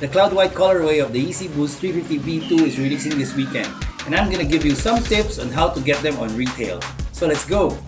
The cloud white colorway of the Yeezy Boost 350 V2 is releasing this weekend, and I'm gonna give you some tips on how to get them on retail. So let's go!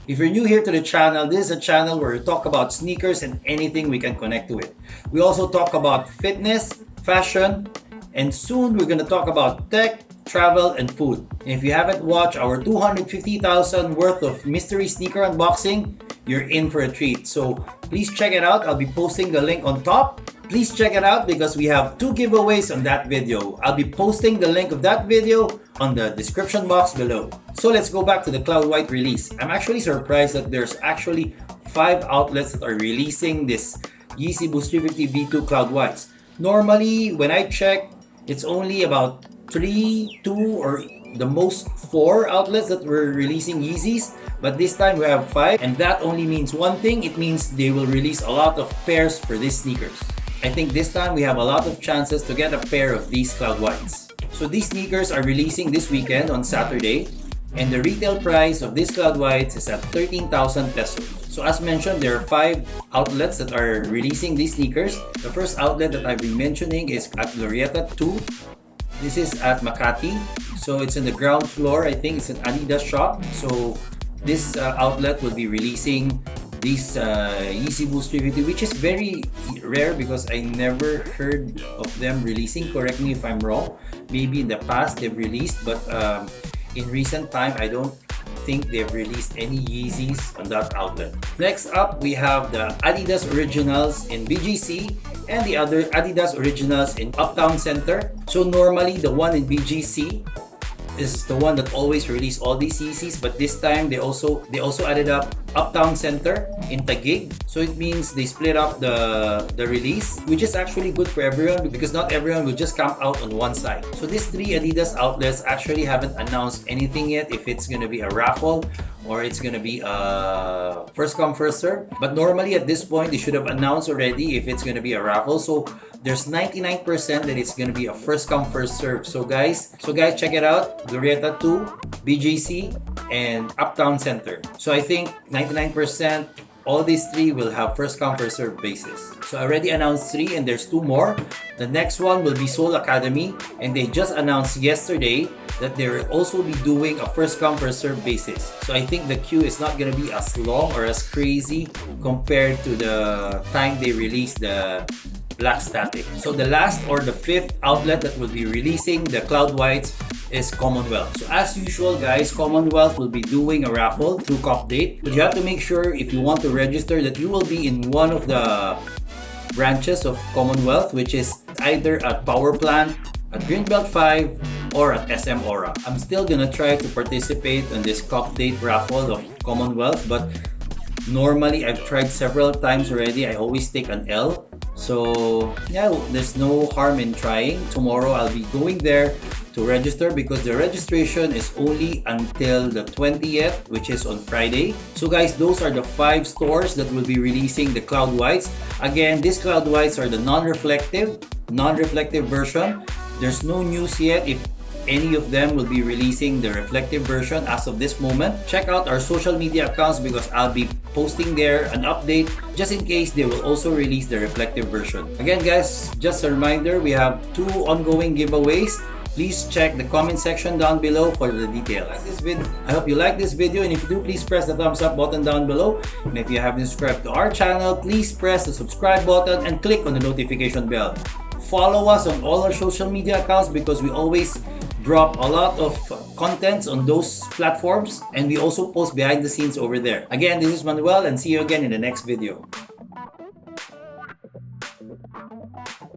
If you're new here to the channel, this is a channel where we talk about sneakers and anything we can connect to it. We also talk about fitness, fashion, and soon we're gonna talk about tech, travel, and food. And if you haven't watched our 250,000 worth of mystery sneaker unboxing, you're in for a treat. So please check it out. I'll be posting the link on top. Please check it out because we have 2 giveaways on that video. I'll be posting the link of that video on the description box below. So let's go back to the Cloud White release. I'm actually surprised that there's actually 5 outlets that are releasing this Yeezy Boost 350 V2 Cloud Whites. Normally, when I check, it's only about 3, 2, or the most 4 outlets that were releasing Yeezys. But this time we have 5, and that only means one thing. It means they will release a lot of pairs for these sneakers. I think this time we have a lot of chances to get a pair of these Cloud Whites. So these sneakers are releasing this weekend on Saturday, and the retail price of these Cloud Whites is at 13,000 pesos. So as mentioned, there are 5 outlets that are releasing these sneakers. The first outlet that I've been mentioning is at Glorieta 2. This is at Makati. So it's in the ground floor. I think it's an Adidas shop. So this outlet will be releasing these Yeezy Boost 350, which is very rare because I never heard of them releasing. Correct me if I'm wrong. Maybe in the past they've released, but in recent time I don't think they've released any Yeezys on that outlet. Next up, we have the Adidas Originals in BGC and the other Adidas Originals in Uptown Center. So normally the one in BGC is the one that always release all these Yeezys, but this time they also added up Uptown Center in Taguig. So it means they split up the release, which is actually good for everyone because not everyone will just camp out on one side. So these 3 Adidas outlets actually haven't announced anything yet, if it's gonna be a raffle or it's gonna be a first come first serve. But normally at this point they should have announced already if it's gonna be a raffle. So there's 99% that it's gonna be a first come first serve. So guys check it out. Glorieta 2, BGC, and Uptown Center. So I think 99% all these 3 will have first come first serve basis. So I already announced 3 and there's 2 more. The next one will be Soul Academy, and they just announced yesterday that they will also be doing a first come first serve basis. So I think the queue is not going to be as long or as crazy compared to the time they released the Black Static. So the last or the 5th outlet that will be releasing the Cloud Whites is Commonwealth. So as usual guys, Commonwealth will be doing a raffle through Cop Date, but you have to make sure if you want to register that you will be in one of the branches of Commonwealth, which is either at Power Plant, at Greenbelt 5, or at SM Aura. I'm still gonna try to participate on this Cop Date raffle of Commonwealth, but normally I've tried several times already. I always take an L. So yeah, there's no harm in trying. Tomorrow I'll be going there to register because the registration is only until the 20th, which is on Friday. So guys, those are the 5 stores that will be releasing the Cloud Whites. Again, these Cloud Whites are the non-reflective version. There's no news yet if any of them will be releasing the reflective version as of this moment. Check out our social media accounts because I'll be posting there an update just in case they will also release the reflective version. Again guys, just a reminder, we have 2 ongoing giveaways. Please check the comment section down below for the details. I hope you like this video, and if you do, please press the thumbs up button down below. And if you haven't subscribed to our channel, please press the subscribe button and click on the notification bell. Follow us on all our social media accounts because we always drop a lot of contents on those platforms, and we also post behind the scenes over there. Again, this is Manuel, and see you again in the next video.